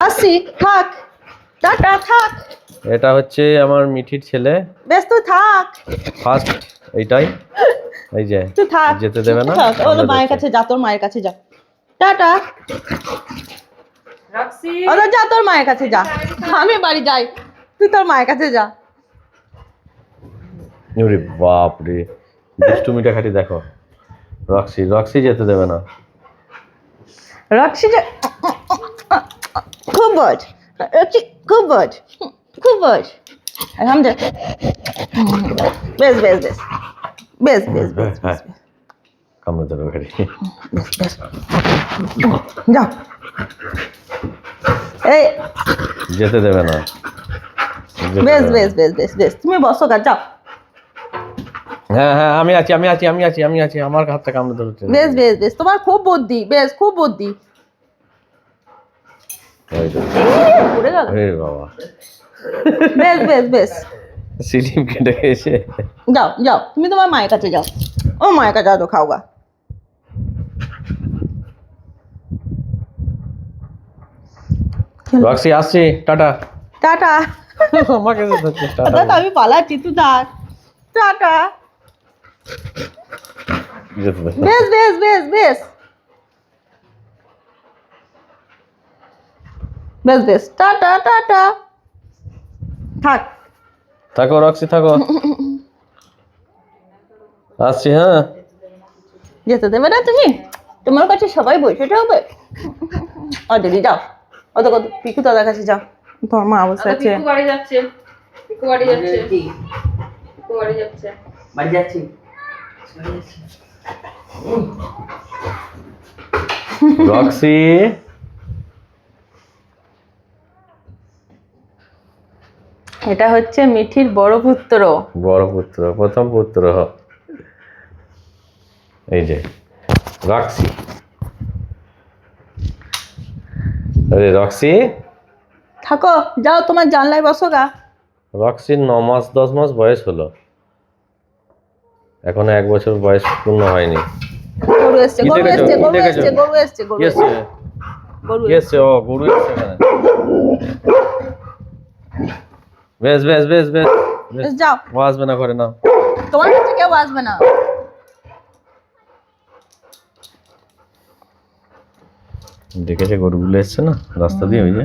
আসি, থাক, টাটা, থাক। এটা হচ্ছে আমার মিঠির ছেলে। বেশ তুই থাক, ফার্স্ট এইটাই, এই যে তুই থাক, যেতে দেবে না। ওর মায়ের কাছে যা, তোর মায়ের কাছে যা, টাটা। রাখছি। ওদের যা, তোর মায়ের কাছে যা, আমি বাড়ি যাই, তুই তোর মায়ের কাছে যা। ওরে বাপ রে, দুষ্টুমিটা খাটি দেখো। রক্সি, রক্সি যেতে দেবে না। রক্সি যে খুব বজ, রক্সি খুব বজ, খুব বজ। এখন যা, বেশ বেশ বেশ বেশ বেশ বেশ হ্যাঁ, কামড়ে দেবে খাটি। বেশ, যাও। এই যেতে দেবে না। বেশ বেশ বেশ বেশ বেশ, তুমি বসো গা, যাও। হ্যাঁ হ্যাঁ, আমি আছি আমি আছি আমি আছি আমি আছি, আমার হাতটা কামড়ে ধরছে। বেশ বেশ বেশ, তোমার খুব বুদ্ধি, বেশ খুব বুদ্ধি। পড়ে গেল। আরে বাবা, বেশ বেশ বেশ, সিলিম কেটে গেছে। যাও যাও, তুমি তোমার মায়ের কাছে যাও, ও মায়ের কাছে যাও তো, খাও গা। রক্সি আসছি, টাটা। টাটা। আমাকে তো ধরছিস, টাটা। দাদা আমি পালাচ্ছি, তুই থাক, টাটা। যেতে দেবে না। বেশ বেশ বেশ বেশ বেশ বেশ, টাটা টাটা, থাক। থাকো রক্সি, থাকো। আসছি, হ্যাঁ। যেতে দেবে না তুমি? তোমার কাছে সবাই বসে থাকবে। ও দিদি যাও, ও তো পিকু দাদার কাছে যাও, তোমার মা বসে আছে। পিকু বাড়ি যাচ্ছে, পিকু বাড়ি যাচ্ছে, পিকু বাড়ি যাচ্ছে, বাড়ি যাচ্ছি। রক্সি, এটা হচ্ছে মিঠির বড় পুত্র। বড় পুত্র, প্রথম পুত্র। এই যে রক্সি। আরে রক্সি, থাকো, যাও তোমার জানলায় বসো গা। রক্সির 9 মাস 10 মাস বয়স হলো, এখনো 1 বছর বয়স পূর্ণ হয়নি। গরু এসছে, কি গরু দেখেছো? এসছে, কি গরু দেখেছো? এসছে, গরু এসছে, গরু কি এসছে, এসছে? গরু কি এসছে। এসছে? ও গরু এসছে এখানে। বেশ বেশ বেশ বেশ বেশ, বেশ, যাও, ও আসবে না ঘরে, না। তোমার কাছে কেউ আসবে না। দেখেছে গরুগুলো এসছে না রাস্তা দিয়ে, ওই যে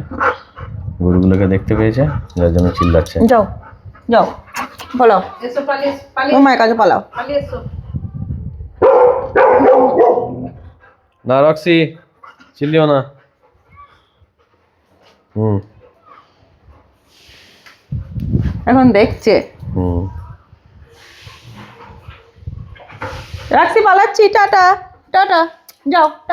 গরুগুলোকে দেখতে পেয়েছে, যার জন্য চিল্লাচ্ছে। যাও যাও, পালাও, এসো পালিয়ে, ও পালিয়ে, মায়ের কাছে পালাও। পালিয়ে এসো। না রক্সি, চিল্লিও না। হুম এখন দেখছে। হুম। রাখছি, পালাচ্ছি, টাটা টাটা, যাও।